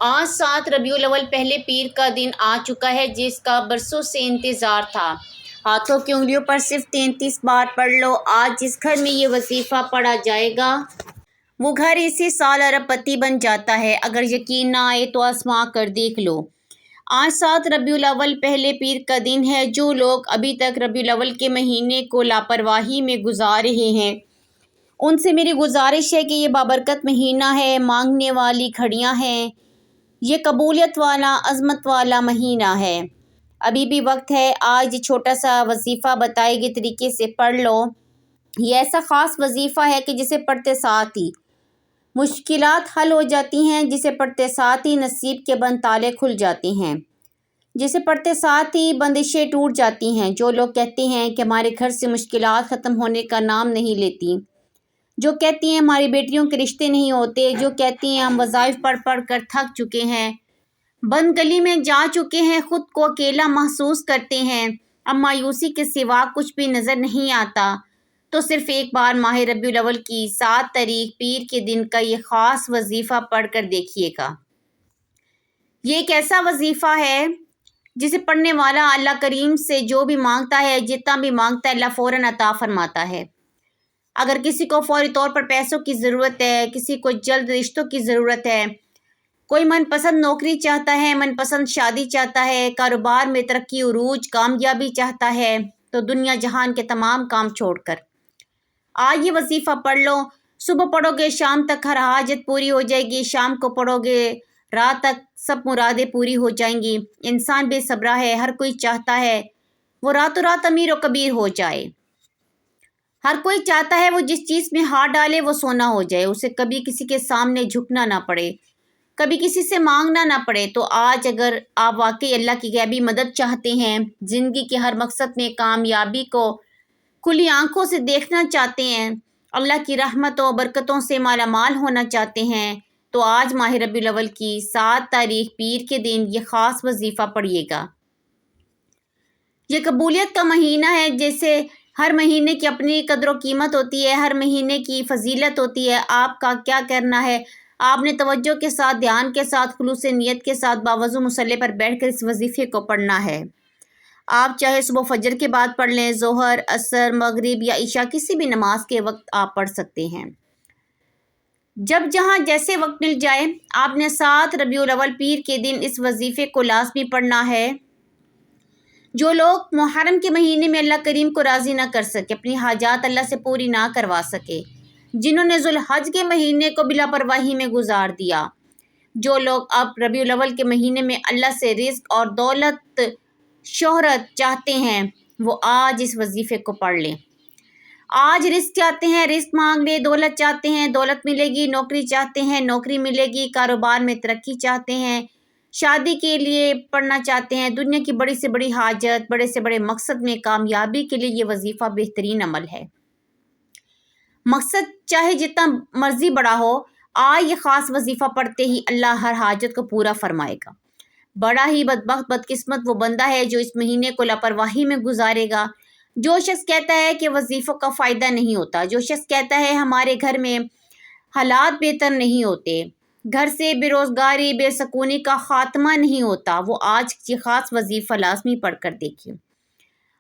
آج 7 ربیع الاول پہلے پیر کا دن آ چکا ہے، جس کا برسوں سے انتظار تھا۔ ہاتھوں کی انگلیوں پر صرف 33 بار پڑھ لو۔ آج جس گھر میں یہ وظیفہ پڑھا جائے گا وہ گھر اسی سال ارب پتی بن جاتا ہے۔ اگر یقین نہ آئے تو آزما کر دیکھ لو۔ آج 7 ربیع الاول پہلے پیر کا دن ہے۔ جو لوگ ابھی تک ربیع الاول کے مہینے کو لاپرواہی میں گزار رہے ہیں، ان سے میری گزارش ہے کہ یہ بابرکت مہینہ ہے، مانگنے والی گھڑیاں ہیں، یہ قبولیت والا، عظمت والا مہینہ ہے۔ ابھی بھی وقت ہے۔ آج یہ چھوٹا سا وظیفہ بتائے گئے طریقے سے پڑھ لو۔ یہ ایسا خاص وظیفہ ہے کہ جسے پڑھتے ساتھ ہی مشکلات حل ہو جاتی ہیں، جسے پڑھتے ساتھ ہی نصیب کے بند تالے کھل جاتے ہیں، جسے پڑھتے ساتھ ہی بندشیں ٹوٹ جاتی ہیں۔ جو لوگ کہتے ہیں کہ ہمارے گھر سے مشکلات ختم ہونے کا نام نہیں لیتی، جو کہتی ہیں ہماری بیٹیوں کے رشتے نہیں ہوتے، جو کہتی ہیں ہم وظائف پڑھ پڑھ کر تھک چکے ہیں، بند گلی میں جا چکے ہیں، خود کو اکیلا محسوس کرتے ہیں، اب مایوسی کے سوا کچھ بھی نظر نہیں آتا، تو صرف ایک بار ماہ ربیع الاول کی 7 تاریخ پیر کے دن کا یہ خاص وظیفہ پڑھ کر دیکھیے گا۔ یہ ایک ایسا وظیفہ ہے جسے پڑھنے والا اللہ کریم سے جو بھی مانگتا ہے، جتنا بھی مانگتا ہے، اللہ فوراً عطا فرماتا ہے۔ اگر کسی کو فوری طور پر پیسوں کی ضرورت ہے، کسی کو جلد رشتوں کی ضرورت ہے، کوئی من پسند نوکری چاہتا ہے، من پسند شادی چاہتا ہے، کاروبار میں ترقی عروج کامیابی چاہتا ہے، تو دنیا جہان کے تمام کام چھوڑ کر آج یہ وظیفہ پڑھ لو۔ صبح پڑھو گے شام تک ہر حاجت پوری ہو جائے گی، شام کو پڑھو گے رات تک سب مرادیں پوری ہو جائیں گی۔ انسان بے صبرا ہے، ہر کوئی چاہتا ہے وہ راتوں رات امیر و کبیر ہو جائے، ہر کوئی چاہتا ہے وہ جس چیز میں ہاتھ ڈالے وہ سونا ہو جائے، اسے کبھی کسی کے سامنے جھکنا نہ پڑے، کبھی کسی سے مانگنا نہ پڑے۔ تو آج اگر آپ واقعی اللہ کی غیبی مدد چاہتے ہیں، زندگی کے ہر مقصد میں کامیابی کو کھلی آنکھوں سے دیکھنا چاہتے ہیں، اللہ کی رحمتوں و برکتوں سے مالا مال ہونا چاہتے ہیں، تو آج ماہ ربیع الاول کی 7 تاریخ پیر کے دن یہ خاص وظیفہ پڑھیے گا۔ یہ قبولیت کا مہینہ ہے۔ جیسے ہر مہینے کی اپنی قدر و قیمت ہوتی ہے، ہر مہینے کی فضیلت ہوتی ہے۔ آپ کا کیا کرنا ہے، آپ نے توجہ کے ساتھ، دھیان کے ساتھ، خلوص نیت کے ساتھ باوضو مصلی پر بیٹھ کر اس وظیفے کو پڑھنا ہے۔ آپ چاہے صبح فجر کے بعد پڑھ لیں، ظہر، عصر، مغرب یا عشاء، کسی بھی نماز کے وقت آپ پڑھ سکتے ہیں، جب جہاں جیسے وقت مل جائے۔ آپ نے 7 ربیع الاول پیر کے دن اس وظیفے کو لازمی پڑھنا ہے۔ جو لوگ محرم کے مہینے میں اللہ کریم کو راضی نہ کر سکے، اپنی حاجات اللہ سے پوری نہ کروا سکے، جنہوں نے ذوالحج کے مہینے کو بلا پرواہی میں گزار دیا، جو لوگ اب ربیع الاول کے مہینے میں اللہ سے رزق اور دولت شہرت چاہتے ہیں، وہ آج اس وظیفے کو پڑھ لیں۔ آج رزق چاہتے ہیں، رزق مانگ لیں، دولت چاہتے ہیں، دولت ملے گی، نوکری چاہتے ہیں، نوکری ملے گی، کاروبار میں ترقی چاہتے ہیں، شادی کے لیے پڑھنا چاہتے ہیں، دنیا کی بڑی سے بڑی حاجت، بڑے سے بڑے مقصد میں کامیابی کے لیے یہ وظیفہ بہترین عمل ہے۔ مقصد چاہے جتنا مرضی بڑا ہو، آج یہ خاص وظیفہ پڑھتے ہی اللہ ہر حاجت کو پورا فرمائے گا۔ بڑا ہی بدبخت بدقسمت وہ بندہ ہے جو اس مہینے کو لاپرواہی میں گزارے گا۔ جو شخص کہتا ہے کہ وظیفوں کا فائدہ نہیں ہوتا، جو شخص کہتا ہے ہمارے گھر میں حالات بہتر نہیں ہوتے، گھر سے بے روزگاری، بے سکونی کا خاتمہ نہیں ہوتا، وہ آج یہ خاص وظیفہ لازمی پڑھ کر دیکھیں۔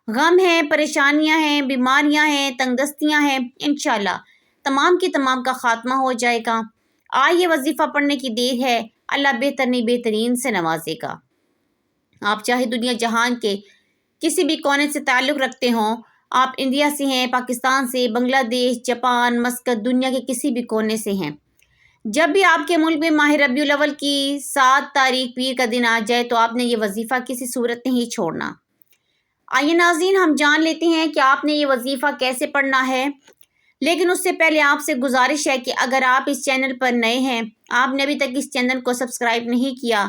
غم ہیں، پریشانیاں ہیں، بیماریاں ہیں، تنگ دستیاں ہیں، انشاءاللہ تمام کی تمام کا خاتمہ ہو جائے گا۔ آج یہ وظیفہ پڑھنے کی دیر ہے، اللہ بہتر نہیں بہترین سے نوازے گا۔ آپ چاہے دنیا جہان کے کسی بھی کونے سے تعلق رکھتے ہوں، آپ انڈیا سے ہیں، پاکستان سے، بنگلہ دیش، جاپان، مسقط، دنیا کے کسی بھی کونے سے ہیں، جب بھی آپ کے ملک میں ماہ ربیع الاول کی 7 تاریخ پیر کا دن آ جائے تو آپ نے یہ وظیفہ کسی صورت نہیں چھوڑنا۔ آئیے ناظرین، ہم جان لیتے ہیں کہ آپ نے یہ وظیفہ کیسے پڑھنا ہے، لیکن اس سے پہلے آپ سے گزارش ہے کہ اگر آپ اس چینل پر نئے ہیں، آپ نے ابھی تک اس چینل کو سبسکرائب نہیں کیا،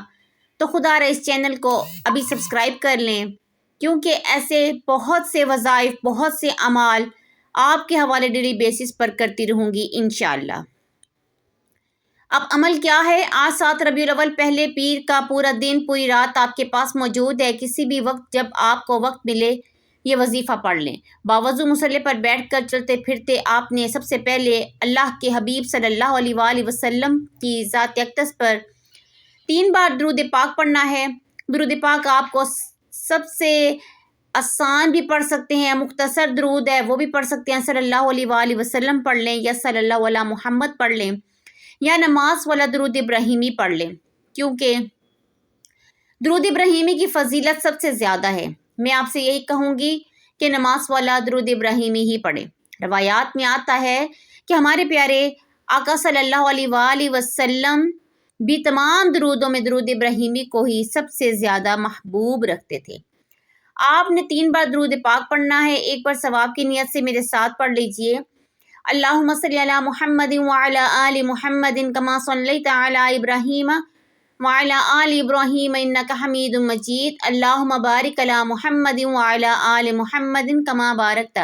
تو خدا رہا اس چینل کو ابھی سبسکرائب کر لیں، کیونکہ ایسے بہت سے وظائف، بہت سے اعمال آپ کے حوالے ڈیلی بیسس پر کرتی رہوں گی انشاءاللہ۔ اب عمل کیا ہے؟ آج 7 ربیع الاول پہلے پیر کا پورا دن، پوری رات آپ کے پاس موجود ہے۔ کسی بھی وقت جب آپ کو وقت ملے یہ وظیفہ پڑھ لیں۔ باوضو مصلی پر بیٹھ کر چلتے پھرتے آپ نے سب سے پہلے اللہ کے حبیب صلی اللہ علیہ وآلہ وسلم کی ذات اقدس پر 3 بار درود پاک پڑھنا ہے۔ درود پاک آپ کو سب سے آسان بھی پڑھ سکتے ہیں، مختصر درود ہے وہ بھی پڑھ سکتے ہیں، صلی اللہ علیہ وآلہ وسلم پڑھ لیں یا صلی اللہ علیہ محمد پڑھ لیں یا نماز والا درود ابراہیمی پڑھ لیں، کیونکہ درود ابراہیمی کی فضیلت سب سے زیادہ ہے۔ میں آپ سے یہی کہوں گی کہ نماز والا درود ابراہیمی ہی پڑھیں۔ روایات میں آتا ہے کہ ہمارے پیارے آقا صلی اللہ علیہ وآلہ وسلم بھی تمام درودوں میں درود ابراہیمی کو ہی سب سے زیادہ محبوب رکھتے تھے۔ آپ نے 3 بار درود پاک پڑھنا ہے۔ ایک بار ثواب کی نیت سے میرے ساتھ پڑھ لیجئے، اللہم صلی علی محمد وعلی آل محمد کما صلیت علی ابراہیم وعلی آل ابراہیم انک حمید مجید، اللہم بارک علی محمد وعلی آل محمد کما بارکت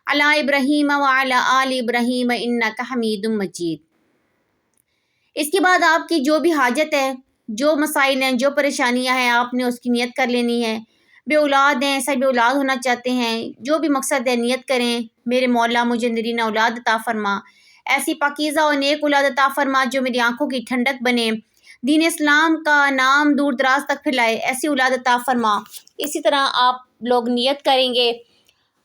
علی ابراہیم وعلی آل ابراہیم انک حمید مجید۔ اس کے بعد آپ کی جو بھی حاجت ہے، جو مسائل ہیں، جو پریشانیاں ہیں، آپ نے اس کی نیت کر لینی ہے۔ بے اولاد ہیں، سب بے اولاد ہونا چاہتے ہیں، جو بھی مقصد ہے نیت کریں، میرے مولا مجھے نرینہ اولاد عطا فرما، ایسی پاکیزہ اور نیک اولاد عطا فرما جو میری آنکھوں کی ٹھنڈک بنے، دین اسلام کا نام دور دراز تک پھیلائے، ایسی اولاد عطا فرما۔ اسی طرح آپ لوگ نیت کریں گے۔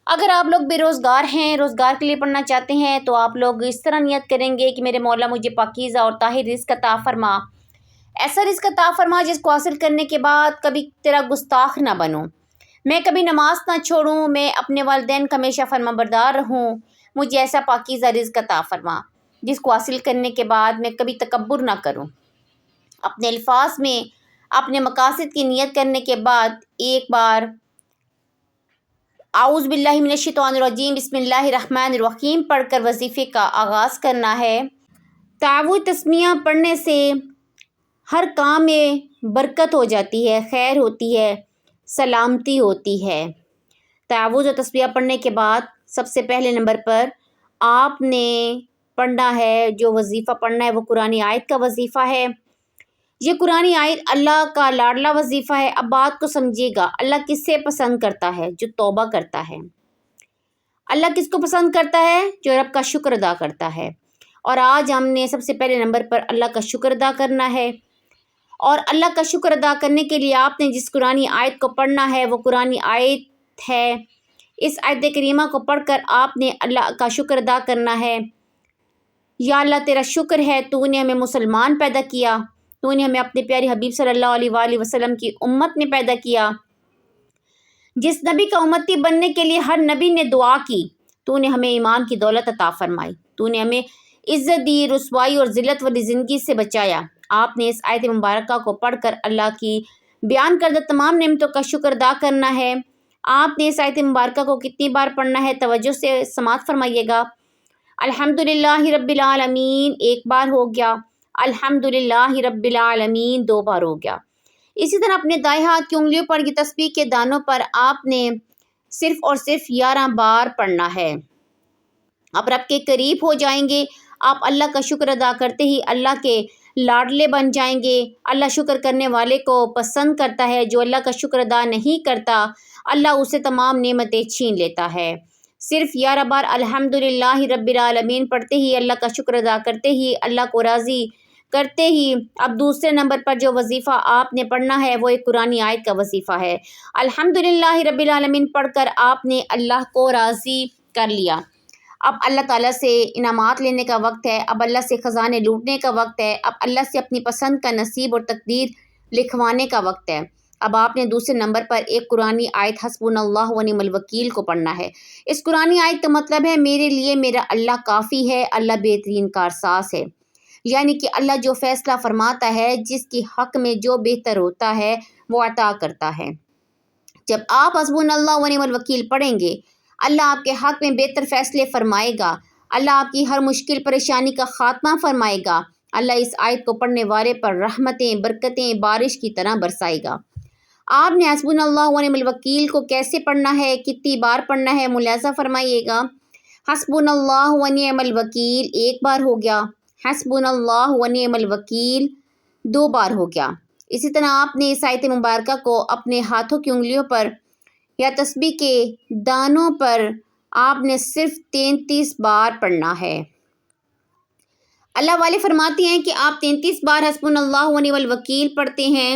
اگر آپ لوگ بے روزگار ہیں، روزگار کے لیے پڑھنا چاہتے ہیں، تو آپ لوگ اس طرح نیت کریں گے کہ میرے مولا مجھے پاکیزہ اور طاہر رزق عطا فرما، ایسا رزق عطا فرما جس کو حاصل کرنے کے بعد کبھی تیرا گستاخ نہ بنوں، میں کبھی نماز نہ چھوڑوں، میں اپنے والدین کا ہمیشہ فرما بردار رہوں، مجھے ایسا پاکیزہ رزق عطا فرما جس کو حاصل کرنے کے بعد میں کبھی تکبر نہ کروں۔ اپنے الفاظ میں اپنے مقاصد کی نیت کرنے کے بعد ایک بار اعوذ باللہ من الشیطان الرجیم بسم اللہ الرحمن الرحیم پڑھ کر وظیفے کا آغاز کرنا ہے۔ تعوذ تسمیہ پڑھنے سے ہر کام میں برکت ہو جاتی ہے، خیر ہوتی ہے، سلامتی ہوتی ہے۔ تعوذ و تسمیہ پڑھنے کے بعد سب سے پہلے نمبر پر آپ نے پڑھنا ہے، جو وظیفہ پڑھنا ہے وہ قرآن آیت کا وظیفہ ہے۔ یہ قرآن آیت اللہ کا لاڈلا وظیفہ ہے۔ اب بات کو سمجھیے گا، اللہ کس سے پسند کرتا ہے؟ جو توبہ کرتا ہے۔ اللہ کس کو پسند کرتا ہے؟ جو رب کا شکر ادا کرتا ہے۔ اور آج ہم نے سب سے پہلے نمبر پر اللہ کا شکر ادا کرنا ہے، اور اللہ کا شکر ادا کرنے کے لیے آپ نے جس قرآن آیت کو پڑھنا ہے وہ قرآن آیت ہے۔ اس آیت کریمہ کو پڑھ کر آپ نے اللہ کا شکر ادا کرنا ہے۔ یا اللہ تیرا شکر ہے، تو نے ہمیں مسلمان پیدا کیا، تو نے ہمیں اپنے پیارے حبیب صلی اللہ علیہ وآلہ وسلم کی امت میں پیدا کیا۔ جس نبی کا امتی بننے کے لیے ہر نبی نے دعا کی، تو نے ہمیں ایمان کی دولت عطا فرمائی، تو نے ہمیں عزت دی، رسوائی اور ذلت والی زندگی سے بچایا۔ آپ نے اس آیت مبارکہ کو پڑھ کر اللہ کی بیان کردہ تمام نعمتوں کا شکر ادا کرنا ہے۔ آپ نے اس آیت مبارکہ کو کتنی بار پڑھنا ہے؟ توجہ سے سماعت فرمائیے گا۔ الحمدللہ رب العالمین ایک بار ہو گیا، الحمدللہ رب العالمین 2 بار ہو گیا۔ اسی طرح اپنے دائیں ہاتھ کی انگلیوں پر یہ تسبیح کے دانوں پر آپ نے صرف اور صرف 11 بار پڑھنا ہے۔ آپ رب کے قریب ہو جائیں گے، آپ اللہ کا شکر ادا کرتے ہی اللہ کے لاڈلے بن جائیں گے۔ اللہ شکر کرنے والے کو پسند کرتا ہے، جو اللہ کا شکر ادا نہیں کرتا اللہ اسے تمام نعمتیں چھین لیتا ہے۔ صرف 11 بار الحمدللہ رب العالمین پڑھتے ہی، اللہ کا شکر ادا کرتے ہی، اللہ کو راضی کرتے ہی اب دوسرے نمبر پر جو وظیفہ آپ نے پڑھنا ہے وہ ایک قرآن آیت کا وظیفہ ہے۔ الحمدللہ رب العالمین پڑھ کر آپ نے اللہ کو راضی کر لیا۔ اب اللہ تعالیٰ سے انعامات لینے کا وقت ہے، اب اللہ سے خزانے لوٹنے کا وقت ہے، اب اللہ سے اپنی پسند کا نصیب اور تقدیر لکھوانے کا وقت ہے۔ اب آپ نے دوسرے نمبر پر ایک قرآن آیت حسبنا اللہ ونعم الوکیل کو پڑھنا ہے۔ اس قرآن آیت کا مطلب ہے میرے لیے میرا اللہ کافی ہے، اللہ بہترین کارساز ہے، یعنی کہ اللہ جو فیصلہ فرماتا ہے، جس کی حق میں جو بہتر ہوتا ہے وہ عطا کرتا ہے۔ جب آپ حسبنا اللہ ونعم الوکیل پڑھیں گے، اللہ آپ کے حق میں بہتر فیصلے فرمائے گا، اللہ آپ کی ہر مشکل پریشانی کا خاتمہ فرمائے گا، اللہ اس آیت کو پڑھنے والے پر رحمتیں برکتیں بارش کی طرح برسائے گا۔ آپ نے حسبنا اللہ ونعم الوکیل کو کیسے پڑھنا ہے، کتنی بار پڑھنا ہے، ملاحظہ فرمائیے گا۔ حسبنا اللہ ونعم الوکیل 1 بار ہو گیا، حسبنا اللہ ونعم الوکیل 2 بار ہو گیا۔ اسی طرح آپ نے اس آیت مبارکہ کو اپنے ہاتھوں کی انگلیوں پر یا تسبیح کے دانوں پر آپ نے صرف 33 بار پڑھنا ہے۔ اللہ والے فرماتے ہیں کہ آپ 33 بار حسبنا اللہ ونعم الوکیل پڑھتے ہیں،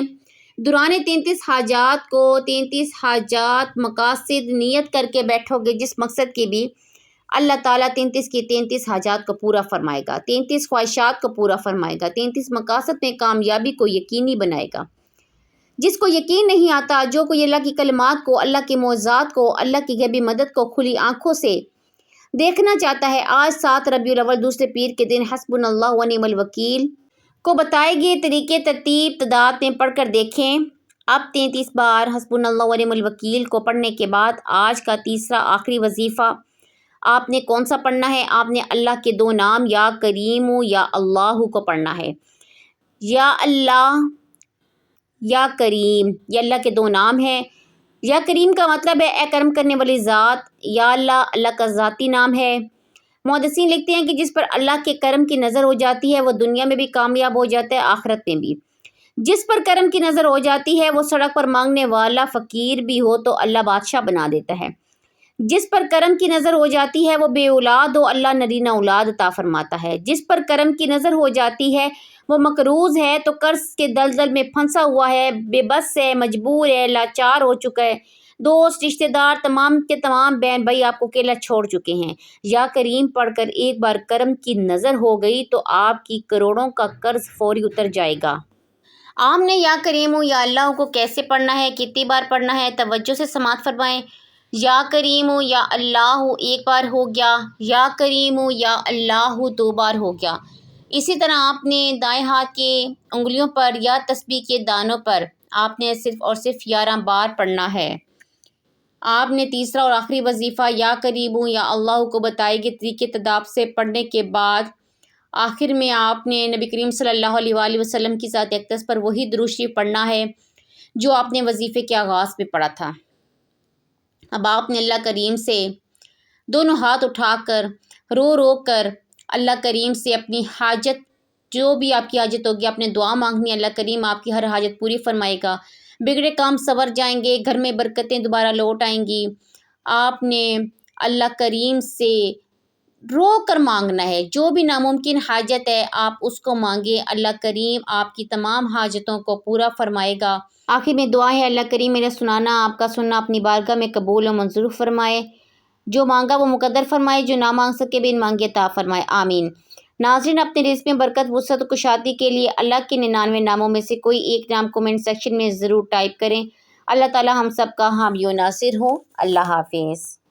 دوران 33 حاجات کو 33 حاجات مقاصد نیت کر کے بیٹھو گے، جس مقصد کی بھی اللہ تعالیٰ 33 کی 33 حاجات کو پورا فرمائے گا، 33 خواہشات کو پورا فرمائے گا، 33 مقاصد میں کامیابی کو یقینی بنائے گا۔ جس کو یقین نہیں آتا، جو کوئی اللہ کی کلمات کو، اللہ کے معجزات کو، اللہ کی غیبی مدد کو کھلی آنکھوں سے دیکھنا چاہتا ہے، آج 7 ربیع الاول دوسرے پیر کے دن حسبنا اللہ ونعم الوکیل کو بتائے گئے طریقے ترتیب تعداد میں پڑھ کر دیکھیں۔ اب 33 بار حسبنا اللہ ونعم الوکیل کو پڑھنے کے بعد آج کا تیسرا آخری وظیفہ آپ نے کون سا پڑھنا ہے؟ آپ نے اللہ کے 2 نام یا کریم یا اللہ کو پڑھنا ہے۔ یا اللہ، یا کریم، یہ اللہ کے 2 نام ہیں۔ یا کریم کا مطلب ہے اے کرم کرنے والی ذات، یا اللہ اللہ کا ذاتی نام ہے۔ محدثین لکھتے ہیں کہ جس پر اللہ کے کرم کی نظر ہو جاتی ہے وہ دنیا میں بھی کامیاب ہو جاتا ہے، آخرت میں بھی۔ جس پر کرم کی نظر ہو جاتی ہے وہ سڑک پر مانگنے والا فقیر بھی ہو تو اللہ بادشاہ بنا دیتا ہے۔ جس پر کرم کی نظر ہو جاتی ہے وہ بے اولاد ہو، اللہ نرینہ اولاد عطا فرماتا ہے۔ جس پر کرم کی نظر ہو جاتی ہے وہ مقروض ہے تو قرض کے دلدل میں پھنسا ہوا ہے، بے بس ہے، مجبور ہے، لاچار ہو چکا ہے، دوست رشتہ دار تمام کے تمام بہن بھائی آپ کو اکیلا چھوڑ چکے ہیں۔ یا کریم پڑھ کر ایک بار کرم کی نظر ہو گئی تو آپ کی کروڑوں کا قرض فوری اتر جائے گا۔ آپ نے یا کریم یا اللہ کو کیسے پڑھنا ہے، کتنی بار پڑھنا ہے، توجہ سے سماعت فرمائیں۔ یا کریم یا اللہ 1 بار ہو گیا، یا کریم یا اللہ 2 بار ہو گیا۔ اسی طرح آپ نے دائیں ہاتھ کے انگلیوں پر یا تسبیح کے دانوں پر آپ نے صرف اور صرف 11 بار پڑھنا ہے۔ آپ نے تیسرا اور آخری وظیفہ یا کریم یا اللہ کو بتائے گئے طریقے تداب سے پڑھنے کے بعد آخر میں آپ نے نبی کریم صلی اللہ علیہ وآلہ وسلم کی ذات اقدس پر وہی درود شریف پڑھنا ہے جو آپ نے وظیفے کے آغاز میں پڑھا تھا۔ اب آپ نے اللہ کریم سے دونوں ہاتھ اٹھا کر رو رو کر اللہ کریم سے اپنی حاجت، جو بھی آپ کی حاجت ہوگی، آپ نے دعا مانگنی، اللہ کریم آپ کی ہر حاجت پوری فرمائے گا، بگڑے کام سنور جائیں گے، گھر میں برکتیں دوبارہ لوٹ آئیں گی۔ آپ نے اللہ کریم سے رو کر مانگنا ہے، جو بھی ناممکن حاجت ہے آپ اس کو مانگیں، اللہ کریم آپ کی تمام حاجتوں کو پورا فرمائے گا۔ آخر میں دعا ہے اللہ کریم میرا سنانا آپ کا سننا اپنی بارگاہ میں قبول و منظور فرمائے، جو مانگا وہ مقدر فرمائے، جو نہ مانگ سکے بن مانگے عطا فرمائے، آمین۔ ناظرین، اپنے رزق میں برکت، وسعت و کشادگی کے لیے اللہ کے 99 ناموں میں سے کوئی ایک نام کومنٹ سیکشن میں ضرور ٹائپ کریں۔ اللہ تعالی ہم سب کا حامی و ناصر ہو۔ اللہ حافظ۔